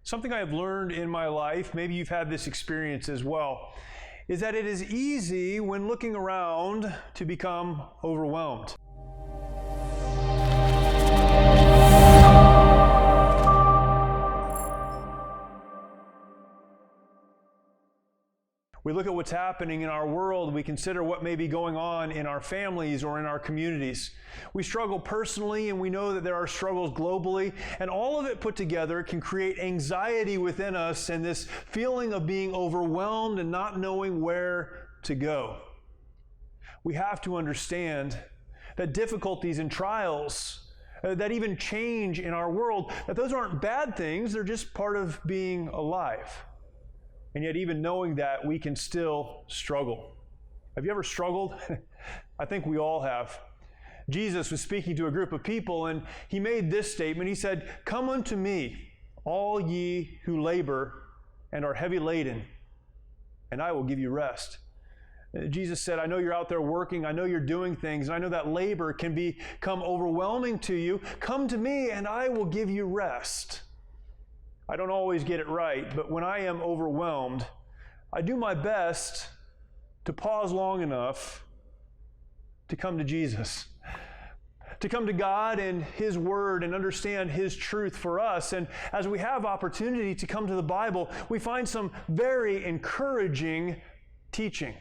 Something I have learned in my life, maybe you've had this experience as well, is that it is easy when looking around to become overwhelmed. We look at what's happening in our world. We consider what may be going on in our families or in our communities. We struggle personally, and we know that there are struggles globally, and all of it put together can create anxiety within us and this feeling of being overwhelmed and not knowing where to go. We have to understand that difficulties and trials, that even change in our world, that those aren't bad things, they're just part of being alive. And yet, even knowing that, we can still struggle. Have you ever struggled? I think we all have. Jesus was speaking to a group of people, and he made this statement. He said, "Come unto me, all ye who labor and are heavy laden, and I will give you rest." Jesus said, I know you're out there working, I know you're doing things, and I know that labor can become overwhelming to you. Come to me, and I will give you rest. I don't always get it right, but when I am overwhelmed, I do my best to pause long enough to come to Jesus, to come to God and His Word and understand His truth for us. And as we have opportunity to come to the Bible, we find some very encouraging teaching.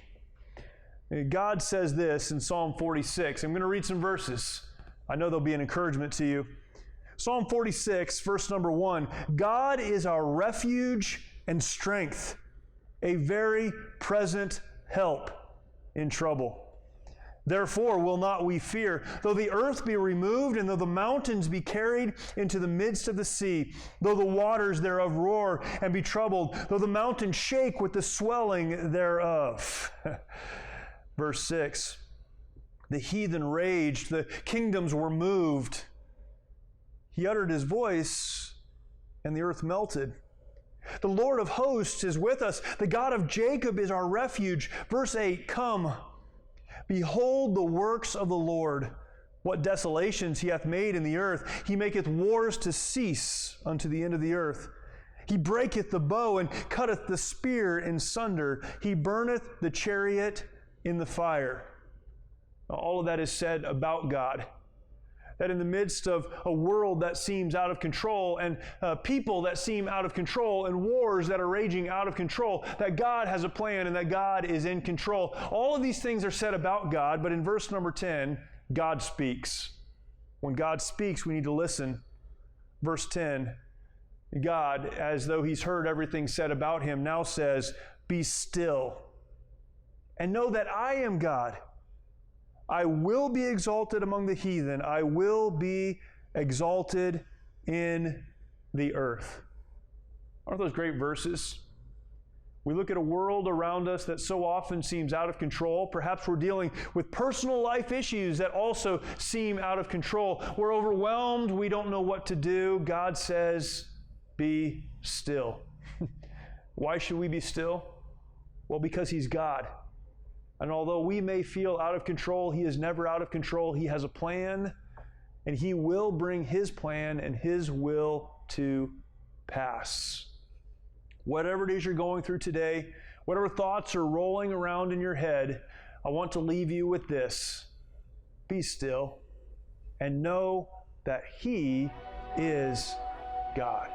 God says this in Psalm 46. I'm going to read some verses. I know they'll be an encouragement to you. Psalm 46, verse number 1, God is our refuge and strength, a very present help in trouble. Therefore will not we fear, though the earth be removed, and though the mountains be carried into the midst of the sea, though the waters thereof roar and be troubled, though the mountains shake with the swelling thereof. Verse 6, the heathen raged, the kingdoms were moved. He uttered his voice, and the earth melted. The Lord of hosts is with us. The God of Jacob is our refuge. Verse 8, come, behold the works of the Lord, what desolations He hath made in the earth. He maketh wars to cease unto the end of the earth. He breaketh the bow and cutteth the spear in sunder. He burneth the chariot in the fire. Now, all of that is said about God. That in the midst of a world that seems out of control and people that seem out of control and wars that are raging out of control, that God has a plan and that God is in control. All of these things are said about God, but in verse number 10, God speaks. When God speaks, we need to listen. Verse 10, God, as though He's heard everything said about Him, now says, be still and know that I am God. I will be exalted among the heathen. I will be exalted in the earth. Aren't those great verses? We look at a world around us that so often seems out of control. Perhaps we're dealing with personal life issues that also seem out of control. We're overwhelmed. We don't know what to do. God says, be still. Why should we be still? Well, because He's God. And although we may feel out of control, He is never out of control. He has a plan, and He will bring His plan and His will to pass. Whatever it is you're going through today, whatever thoughts are rolling around in your head, I want to leave you with this. Be still and know that He is God.